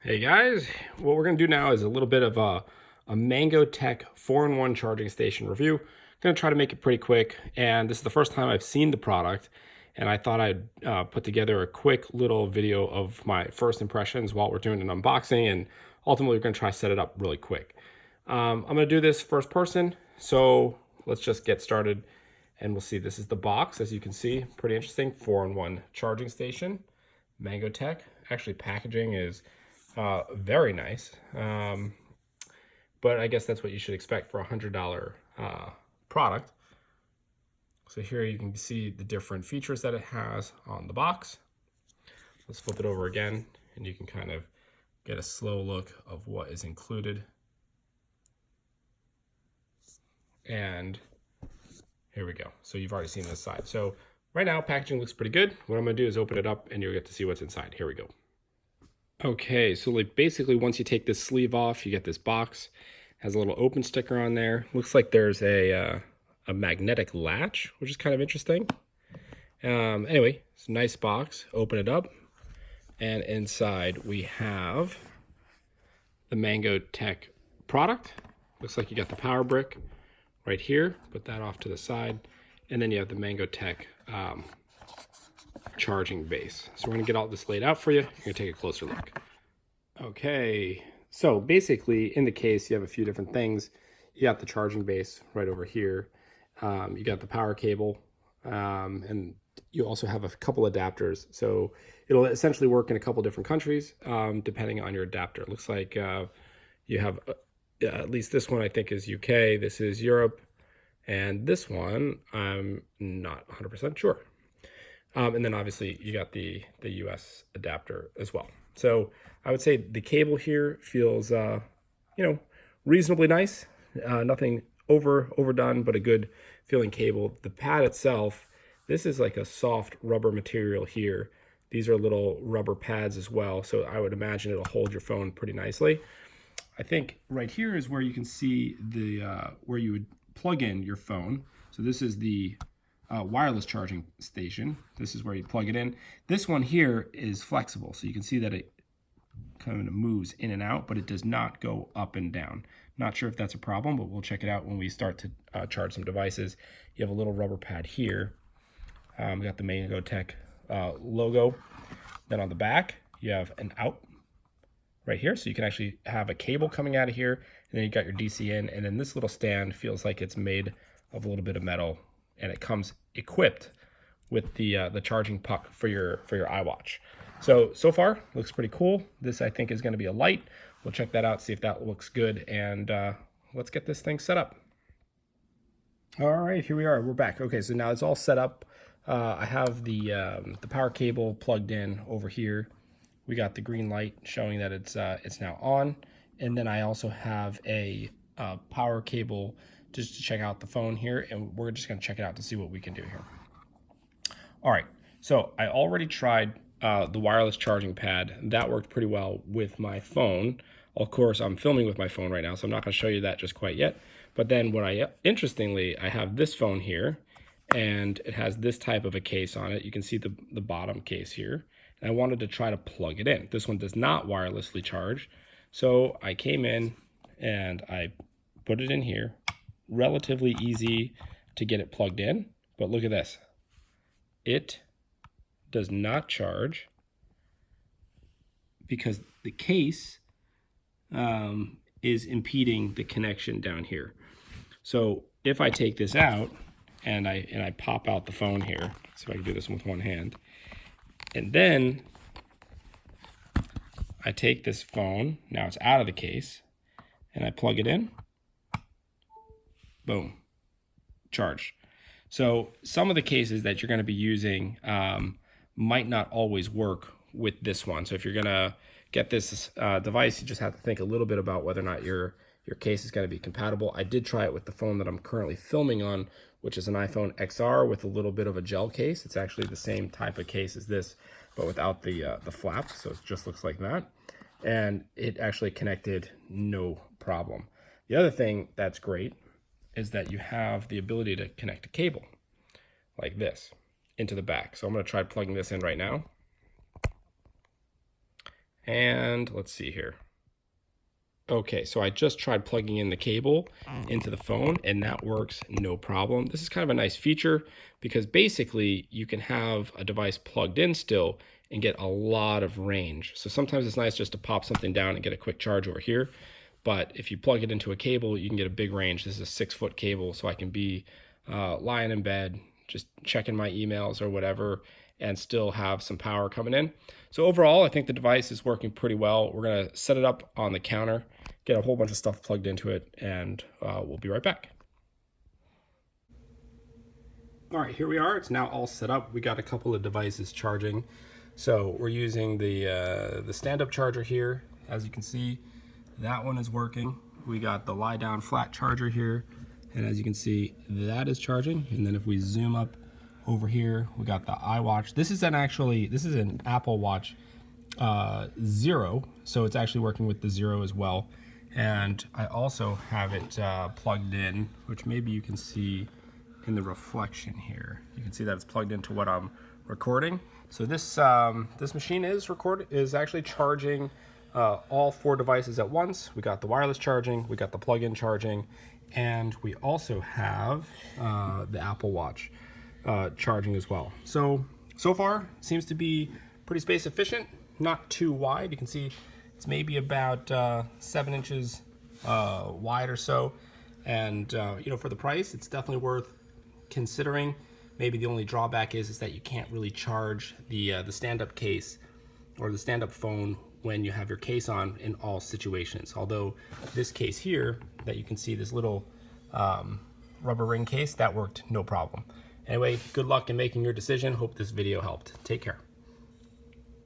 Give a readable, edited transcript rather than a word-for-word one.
Hey guys, what we're going to do now is a little bit of a Mangotek 4-in-1 charging station review. I'm going to try to make it pretty quick, and this is the first time I've seen the product, and I thought I'd put together a quick little video of my first impressions while we're doing an unboxing, and ultimately we're going to try to set it up really quick. I'm going to do this first person, so let's just get started, and we'll see. This is the box, as you can see, pretty interesting, 4-in-1 charging station, Mangotek. Actually, packaging is very nice, but I guess that's what you should expect for a $100 product. So here you can see the different features that it has on the box. Let's flip it over again, and you can kind of get a slow look of what is included. And here we go. So you've already seen this side. So right now, packaging looks pretty good. What I'm gonna do is open it up, and you'll get to see what's inside. Here we go. Okay, so like basically once you take this sleeve off, you get this box. Has a little open sticker on there. Looks like there's a magnetic latch, which is kind of interesting. Anyway, it's a nice box. Open it up, and inside we have the Mangotek product. Looks like you got the power brick right here. Put that off to the side, and then you have the Mangotek charging base. So we're going to get all this laid out for you. You're going to take a closer look. Okay, so basically in the case you have a few different things. You got the charging base right over here. You got the power cable, and you also have a couple adapters. So it'll essentially work in a couple different countries depending on your adapter. It looks like you have at least this one I think is UK, this is Europe, and this one I'm not 100% sure. And then obviously you got the US adapter as well. So I would say the cable here feels, reasonably nice. Nothing overdone, but a good feeling cable. The pad itself, this is like a soft rubber material here. These are little rubber pads as well. So I would imagine it'll hold your phone pretty nicely. I think right here is where you can see the where you would plug in your phone. So this is the wireless charging station. This is where you plug it in. This one here is flexible, so you can see that it kind of moves in and out, but it does not go up and down. Not sure if that's a problem, but we'll check it out when we start to charge some devices. You have a little rubber pad here. We got the Mangotek logo. Then on the back, you have an out right here, so you can actually have a cable coming out of here, and then you got your DC in, and then this little stand feels like it's made of a little bit of metal, and it comes equipped with the charging puck for your iWatch. So far looks pretty cool. This I think is going to be a light. We'll check that out, see if that looks good, and let's get this thing set up. All right, here we are. We're back. Okay, so now it's all set up. I have the power cable plugged in over here. We got the green light showing that it's now on, and then I also have a power cable just to check out the phone here, and we're just going to check it out to see what we can do here. All right, so I already tried the wireless charging pad. That worked pretty well with my phone. Of course, I'm filming with my phone right now, so I'm not going to show you that just quite yet. But then interestingly, I have this phone here, and it has this type of a case on it. You can see the bottom case here. And I wanted to try to plug it in. This one does not wirelessly charge. So I came in and I put it in here. Relatively easy to get it plugged in, but look at this. It does not charge because the case is impeding the connection down here. So if I take this out and I pop out the phone here, see if I can do this with one hand, and then I take this phone, now it's out of the case, and I plug it in, boom, charged. So some of the cases that you're going to be using might not always work with this one. So if you're going to get this device, you just have to think a little bit about whether or not your case is going to be compatible. I did try it with the phone that I'm currently filming on, which is an iPhone XR with a little bit of a gel case. It's actually the same type of case as this, but without the flap, so it just looks like that. And it actually connected no problem. The other thing that's great is that you have the ability to connect a cable like this into the back. So I'm going to try plugging this in right now. And let's see here. Okay, so I just tried plugging in the cable into the phone and that works no problem. This is kind of a nice feature because basically you can have a device plugged in still and get a lot of range. So sometimes it's nice just to pop something down and get a quick charge over here. But if you plug it into a cable, you can get a big range. This is a 6-foot cable, so I can be lying in bed, just checking my emails or whatever, and still have some power coming in. So overall, I think the device is working pretty well. We're gonna set it up on the counter, get a whole bunch of stuff plugged into it, and we'll be right back. All right, here we are. It's now all set up. We got a couple of devices charging. So we're using the stand-up charger here. As you can see, that one is working. We got the lie-down flat charger here. And as you can see, that is charging. And then if we zoom up over here, we got the iWatch. This is an Apple Watch 0. So it's actually working with the 0 as well. And I also have it plugged in, which maybe you can see in the reflection here. You can see that it's plugged into what I'm recording. So this machine is actually charging all 4 devices at once. We got the wireless charging, we got the plug-in charging, and we also have the Apple Watch charging as well. So far seems to be pretty space efficient, not too wide. You can see it's maybe about 7 inches wide or so, and you know, for the price, it's definitely worth considering. Maybe the only drawback is that you can't really charge the stand-up case or the stand-up phone when you have your case on in all situations. Although this case here that you can see, this little rubber ring case, that worked no problem. Anyway, good luck in making your decision. Hope this video helped. Take care.